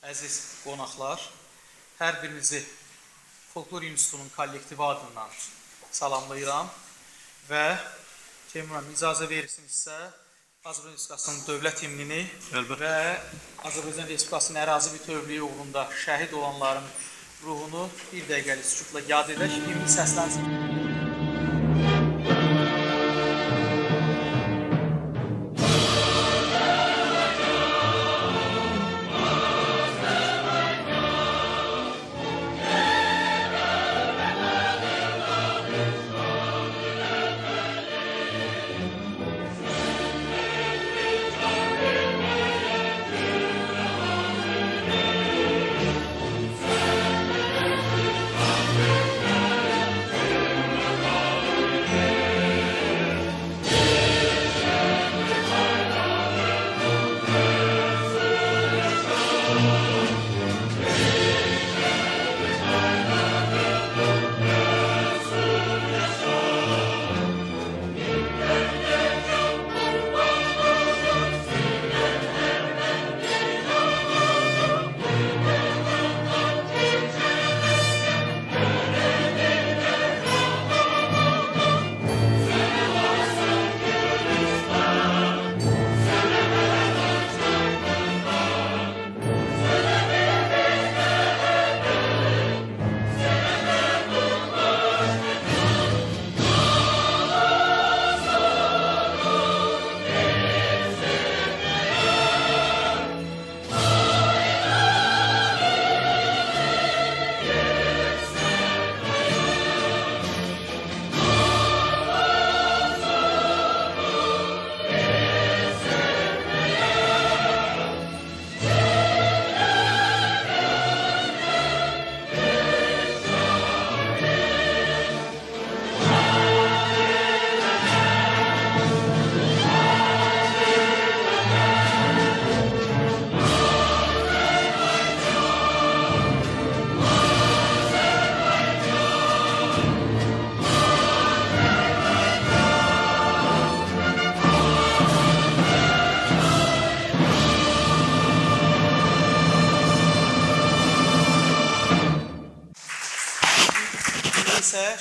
Əziz qonaqlar, hər birinizi Folklor İnstitutunun kollektivi adından salamlayıram və Teymur müəllim icazə verirsinizsə Azərbaycan Respublikasının dövlət himnini və Azərbaycan Respublikasının ərazi bütövlüyü uğrunda şəhid olanların ruhunu bir dəqiqəlik sükutla yad edək, himni səslənsin.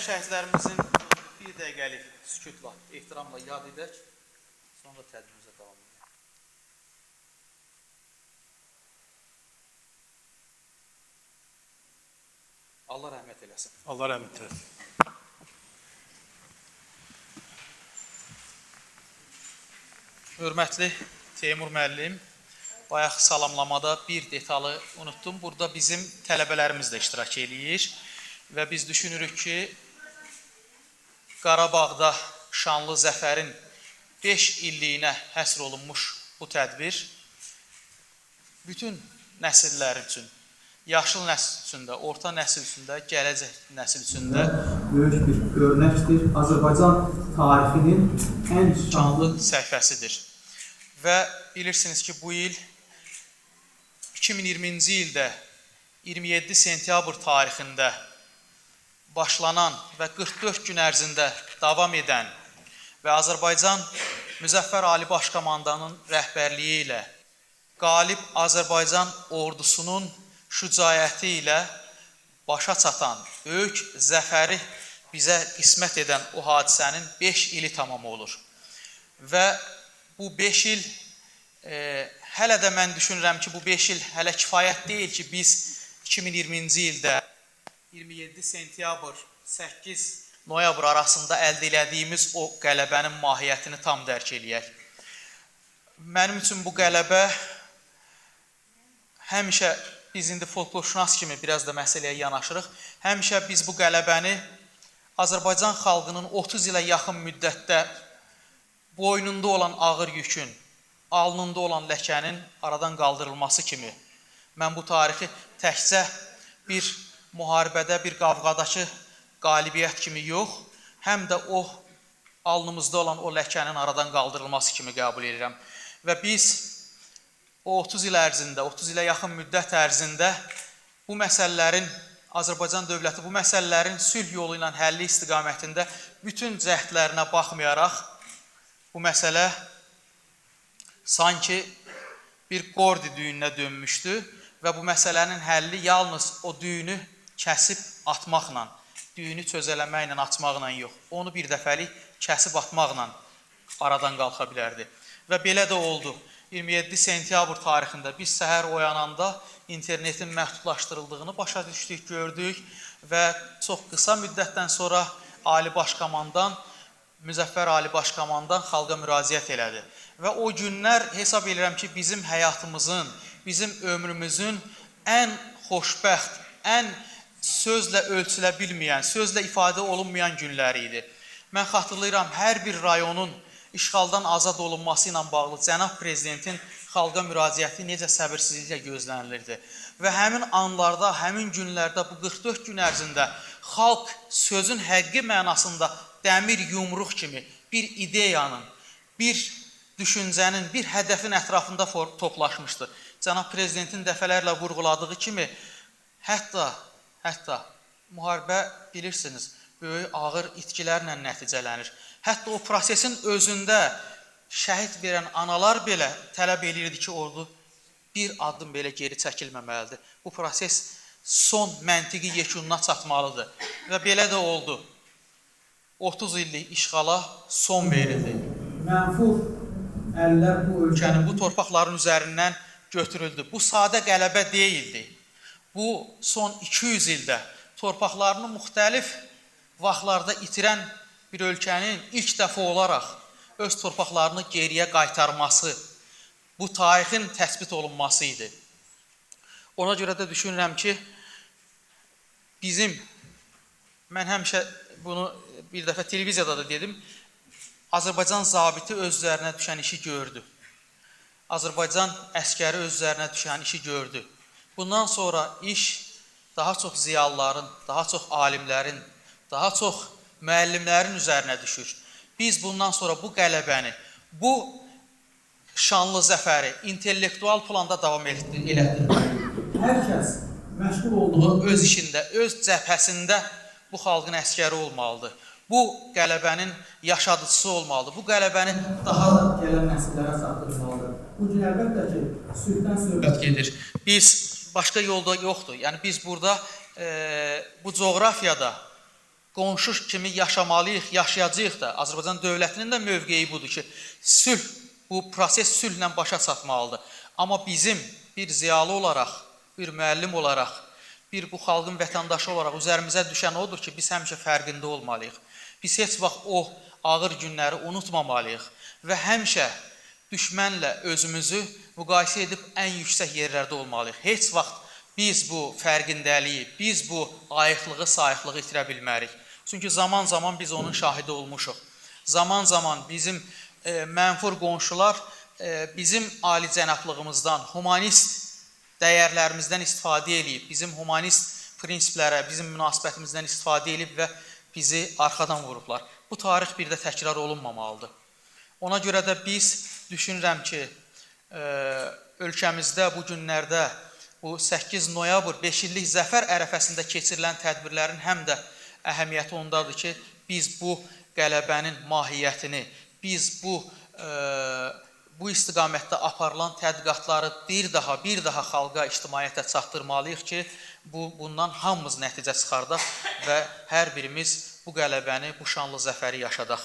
Şəhidlərimizin bir dəqiqəlik sükutla, ehtiramla yad edək, sonra tədbirimizə davam edək. Allah rəhmət eləsin. Allah rəhmət eləsin. Hörmətli Teymur müəllim, bayaq salamlamada bir detalı unutdum. Burada bizim tələbələrimiz də iştirak eləyir və biz düşünürük ki, Qarabağda şanlı zəfərin 5 illiyinə həsr olunmuş bu tədbir bütün nəsillər üçün, yaşlı nəsil üçün də, orta nəsil üçün də, gələcək nəsil üçün də böyük bir örnəkdir. Azərbaycan tarixinin ən şanlı səhifəsidir. Və bilirsiniz ki, bu il 2020-ci ildə 27 sentyabr tarixində başlanan və 44 gün ərzində davam edən və Azərbaycan Müzəffər Ali Başkomandanın rəhbərliyi ilə qalib Azərbaycan ordusunun şücaəti ilə başa çatan, böyük zəfəri bizə qismət edən o hadisənin 5 ili tamam olur. Və bu 5 il, hələ də mən düşünürəm ki, bu 5 il hələ kifayət deyil ki, biz 2020-ci ildə 27 sentyabr, 8 noyabr arasında əldə elədiyimiz o qələbənin mahiyyətini tam dərk eləyək. Mənim üçün bu qələbə həmişə, biz indi folklorşünas kimi biraz da məsələyə yanaşırıq, həmişə biz bu qələbəni Azərbaycan xalqının 30 ilə yaxın müddətdə boynunda olan ağır yükün, alnında olan ləkənin aradan qaldırılması kimi, mən bu tarixi təkcə bir müharibədə, bir qavqadakı qalibiyyət kimi yox, həm də o alnımızda olan o ləkənin aradan qaldırılması kimi qəbul edirəm. Və biz o 30 il ərzində, 30 ilə yaxın müddət ərzində bu məsələlərin, Azərbaycan dövləti bu məsələlərin sülh yolu ilə həlli istiqamətində bütün cəhdlərinə baxmayaraq, bu məsələ sanki bir qordi düyününə dönmüşdü və bu məsələnin həlli yalnız o düyünü kəsib atmaqla, düyünü çözələməklə, açmaqla yox, onu bir dəfəlik kəsib atmaqla aradan qalxa bilərdi. Və belə də oldu. 27 sentyabr tarixində biz səhər oyananda internetin məhdudlaşdırıldığını başa düşdük, gördük və çox qısa müddətdən sonra Ali Başkomandan, Müzəffər Ali Başkomandan xalqa müraciət elədi. Və o günlər hesab edirəm ki, bizim həyatımızın, bizim ömrümüzün ən xoşbəxt, ən sözlə ölçülə bilməyən, sözlə ifadə olunmayan günləri idi. Mən xatırlayıram, hər bir rayonun işğaldan azad olunması ilə bağlı Cənab Prezidentin xalqa müraciəti necə səbirsizliklə gözlənilirdi. Və həmin anlarda, həmin günlərdə, bu 44 gün ərzində xalq sözün həqiqi mənasında dəmir yumruq kimi bir ideyanın, bir düşüncənin, bir hədəfin ətrafında toplaşmışdı. Cənab Prezidentin dəfələrlə vurğuladığı kimi, hətta müharibə bilirsiniz, böyük ağır itkilərlə nəticələnir. Hətta o prosesin özündə şəhid verən analar belə tələb edirdi ki, ordu bir addım belə geri çəkilməməlidir. Bu proses son məntiqi yekununa çatmalıdır. Və belə də oldu. 30 illik işğala son verildi. Mənfur əllər bu ölkənin, bu torpaqların üzərindən götürüldü. Bu sadə qələbə deyildi. Bu son 200 ildə torpaqlarını müxtəlif vaxtlarda itirən bir ölkənin ilk dəfə olaraq öz torpaqlarını geriyə qaytarması, bu tarixin təsbit olunması idi. Ona görə də düşünürəm ki, mən həmişə bunu bir dəfə televiziyada da dedim, Azərbaycan zabiti öz üzərinə düşən işi gördü. Azərbaycan əskəri öz üzərinə düşən işi gördü. Bundan sonra iş daha çox ziyalıların, daha çox alimlərin, daha çox müəllimlərin üzərinə düşür. Biz bundan sonra bu qələbəni, bu şanlı zəfəri intellektual planda davam elətdirməliyik. Hər kəs məşğul olduğu öz işində, öz cəbhəsində bu xalqın əskəri olmalıdır. Bu qələbənin yaşadıcısı olmalıdır. Bu qələbəni daha da gələn nəsillərə çatdırmalıdır. Bu gün əlbəttə ki, sülhdən söhbət gedir. Biz başqa yolda yoxdur. Yəni biz burada bu coğrafiyada qonşu kimi yaşamalıyıq, yaşayacağıq da. Azərbaycan dövlətinin də mövqeyi budur ki, sülh, bu proses sülhlə başa çatmalıdır. Amma bizim bir ziyalı olaraq, bir müəllim olaraq, bir bu xalqın vətəndaşı olaraq üzərimizə düşən odur ki, biz həmişə fərqində olmalıyıq. Biz heç vaxt o ağır günləri unutmamalıyıq və həmişə düşmənlə özümüzü müqayisə edib ən yüksək yerlərdə olmalıyıq. Heç vaxt biz bu fərqindəliyi, biz bu ayıqlığı, sayıqlığı itirə bilmərik. Çünki zaman-zaman biz onun şahidi olmuşuq. Zaman-zaman bizim mənfur qonşular bizim alicənablığımızdan, humanist dəyərlərimizdən istifadə edib, bizim humanist prinsiplərə, bizim münasibətimizdən istifadə edib və bizi arxadan vurublar. Bu tarix bir də təkrar olunmamalıdır. Ona görə də biz düşünürəm ki, ölkəmizdə bu günlərdə bu 8 noyabr 5 illik zəfər ərəfəsində keçirilən tədbirlərin həm də əhəmiyyəti ondadır ki, biz bu qələbənin mahiyyətini, biz bu istiqamətdə aparılan tədqiqatları bir daha xalqa, ictimaiyyətə çatdırmalıyıq ki, bundan hamımız nəticə çıxardaq və hər birimiz bu qələbəni, bu şanlı zəfəri yaşadaq.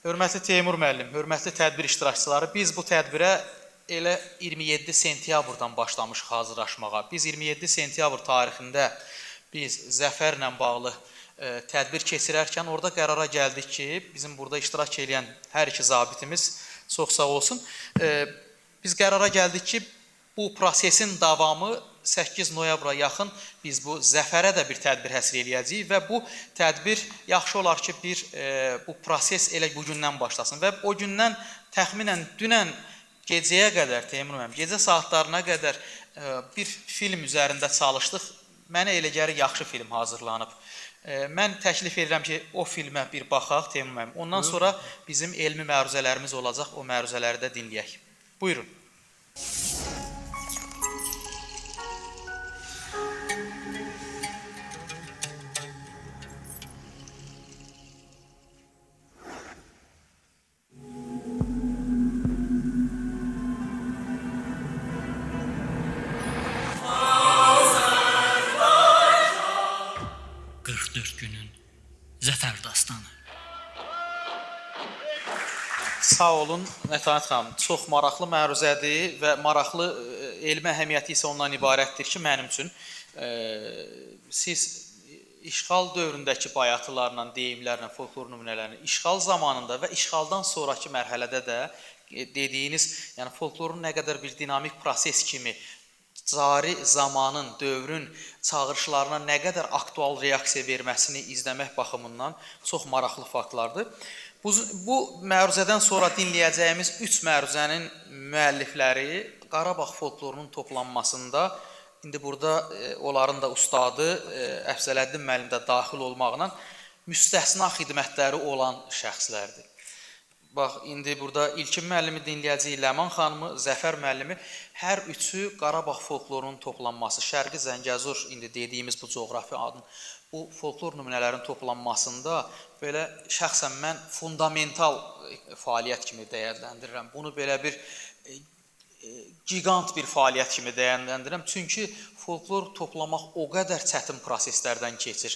Hörmətli Teymur müəllim, hörmətli tədbir iştirakçıları, biz bu tədbirə elə 27 sentyabrdan başlamışıq hazırlaşmağa. Biz 27 sentyabr tarixində biz zəfərlə bağlı tədbir keçirərkən orada qərara gəldik ki, bizim burada iştirak edən hər iki zabitimiz çox sağ olsun. Biz qərara gəldik ki, bu prosesin davamı 8 noyabra yaxın biz bu zəfərə də bir tədbir həsr eləyəcəyik və bu tədbir yaxşı olar ki, bu proses elə bugündən başlasın və o gündən təxminən dünən gecəyə qədər, Teymur müəllim, gecə saatlarına qədər bir film üzərində çalışdıq. Mənə elə gəlir, yaxşı film hazırlanıb. Mən təklif edirəm ki, o filmə bir baxaq, Teymur müəllim. Ondan sonra bizim elmi məruzələrimiz olacaq, o məruzələri də dinləyək. Buyurun. Sağ olun, Mətanət xanım. Çox maraqlı məruzədir və maraqlı elmi əhəmiyyəti isə ondan ibarətdir ki, mənim üçün siz işğal dövründəki bayatılarla, deyimlərlə, folklor nümunələrini işğal zamanında və işğaldan sonraki mərhələdə də dediyiniz, yəni folklorun nə qədər bir dinamik proses kimi cari zamanın, dövrün çağırışlarına nə qədər aktual reaksiya verməsini izləmək baxımından çox maraqlı faktlardır. Bu məruzədən sonra dinləyəcəyimiz 3 məruzənin müəllifləri Qarabağ folklorunun toplanmasında, indi burada onların da ustadı Əfzələddin müəllim də daxil olmaqla müstəsna xidmətləri olan şəxslərdir. Bax, indi burada İlkin müəllimi dinləyəcəyik, Ləman xanımı, Zəfər müəllimi, hər üçü Qarabağ folklorunun toplanması, Şərqi Zəngəzur, indi dediyimiz bu coğrafi adın, bu folklor nümunələrin toplanmasında belə şəxsən mən fundamental fəaliyyət kimi dəyərləndirirəm. Bunu belə bir gigant bir fəaliyyət kimi dəyərləndirirəm. Çünki folklor toplamaq o qədər çətin proseslərdən keçir,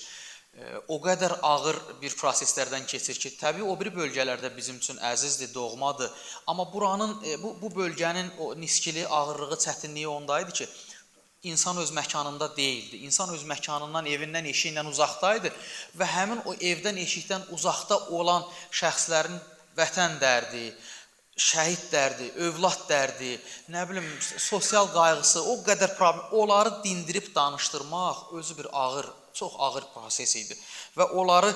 o qədər ağır bir proseslərdən keçir ki, təbii o biri bölgələrdə bizim üçün əzizdir, doğmadır. Amma buranın, bu bölgənin o niskili, ağırlığı, çətinliyi ondaydı ki, İnsan öz məkanında deyildi. İnsan öz məkanından, evindən, eşiyindən uzaqdaydı və həmin o evdən, eşikdən uzaqda olan şəxslərin vətən dərdi, şəhid dərdi, övlad dərdi, nə bilim, sosial qayğısı, o qədər problem, onları dindirib danışdırmaq özü bir ağır, çox ağır proses idi. Və onları,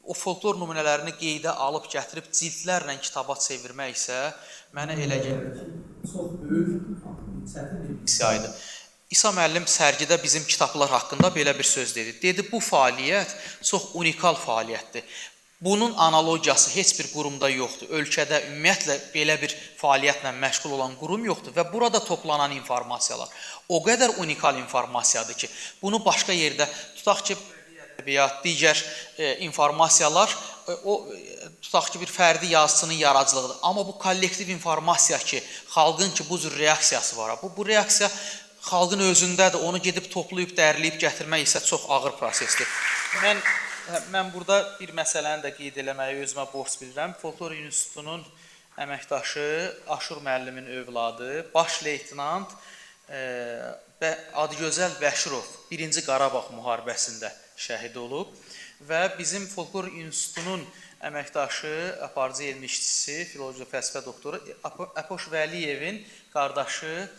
o folklor nümunələrini qeydə alıb gətirib cildlərlə kitaba çevirmək isə mənə elə gəlir ki, çox böyük çətin bir missiya. İsa müəllim sərgidə bizim kitablar haqqında belə bir söz dedi. Dedi, bu fəaliyyət çox unikal fəaliyyətdir. Bunun analogiyası heç bir qurumda yoxdur. Ölkədə ümumiyyətlə belə bir fəaliyyətlə məşğul olan qurum yoxdur və burada toplanan informasiyalar o qədər unikal informasiyadır ki, bunu başqa yerdə, tutaq ki, digər informasiyalar, tutaq ki, bir fərdi yazıçının yaradıcılığıdır. Amma bu kollektiv informasiya ki, xalqın ki, bu cür reaksiyası var. Bu reaksiya xalqın özündədir. Onu gedib toplayıb, dərləyib gətirmək isə çox ağır prosesdir. Mən burada bir məsələni də qeyd eləməyi özümə borc bilirəm. Folklor İnstitutunun əməkdaşı, Aşur müəllimin övladı, baş leytenant Adıgözəl Bəşirov 1-ci Qarabağ müharibəsində şəhid olub və bizim Folklor İnstitutunun əməkdaşı, aparıcı elmi işçisi, filologiya fəlsəfə doktoru Əpoş Vəliyevin qardaşı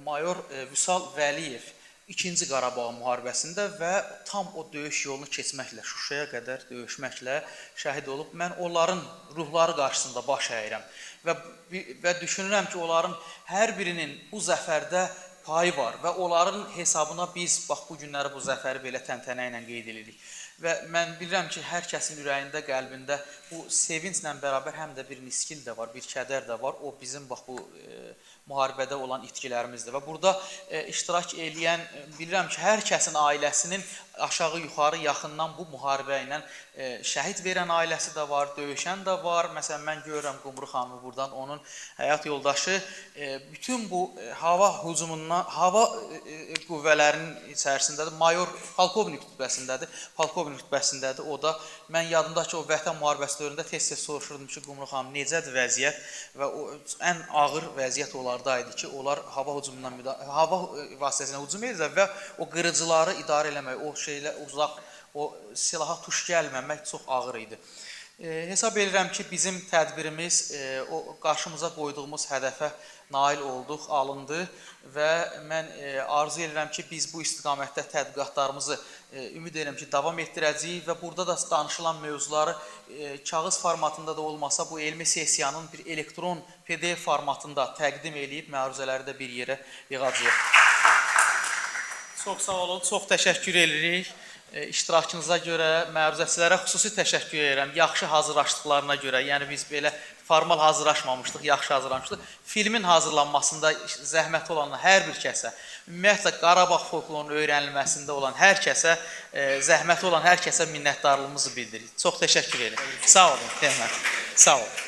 mayor Vüsal Vəliyev 2-ci Qarabağ müharibəsində və tam o döyüş yolunu keçməklə, Şuşaya qədər döyüşməklə şəhid olub. Mən onların ruhları qarşısında baş əyirəm və düşünürəm ki, onların hər birinin bu zəfərdə payı var və onların hesabına biz bax bu günləri bu zəfəri belə təntənə ilə qeyd edirik. Və mən bilirəm ki, hər kəsin ürəyində, qəlbində bu sevinclə bərabər həm də bir niskil də var, bir kədər də var. O bizim bax bu müharibədə olan itkilərimizdir və burada iştirak eləyən, bilirəm ki, hər kəsin ailəsinin aşağı, yuxarı, yaxından bu müharibə ilə şəhid verən ailəsi də var, döyüşən də var. Məsələn, mən görürəm Qumru xanımı buradan, onun həyat yoldaşı bütün bu hava hücumundan, hava qüvvələrinin içərisindədir, mayor, polkovnik rütbəsindədir. O da, mən yadımda ki, o vətən müharibəsi dövründə tez-tez soruşurdum ki, Qumru xanım, necədir vəziyyət və ən ağır vəziyyət onlardaydı ki, onlar hava vasitəsilə hücum edirlər və o qırıcıları idarə eləmək, o şeylə uzaq, o silaha tuş gəlməmək çox ağır idi. Hesab edirəm ki, bizim tədbirimiz o qarşımıza qoyduğumuz hədəfə nail olduq, alındı və mən arzu edirəm ki, biz bu istiqamətdə tədqiqatlarımızı ümid edirəm ki, davam etdirəcəyik və burada da danışılan mövzuları kağız formatında da olmasa bu elmi sessiyanın bir elektron PDF formatında təqdim edib məruzələri də bir yerə yığacağıq. Çox sağ olun, çox təşəkkür edirik. İştirakınıza görə, məruzəçilərə xüsusi təşəkkür edirəm, yaxşı hazırlaşdıqlarına görə. Yəni biz belə formal hazırlaşmamışdıq, yaxşı hazırlamışdıq. Filmin hazırlanmasında zəhməti olan hər bir kəsə, ümumiyyətlə Qarabağ folklorunun öyrənilməsində olan hər kəsə, zəhməti olan hər kəsə minnətdarlığımızı bildiririk. Çox təşəkkür edirəm. Sağ olun, Təğmət. Sağ olun.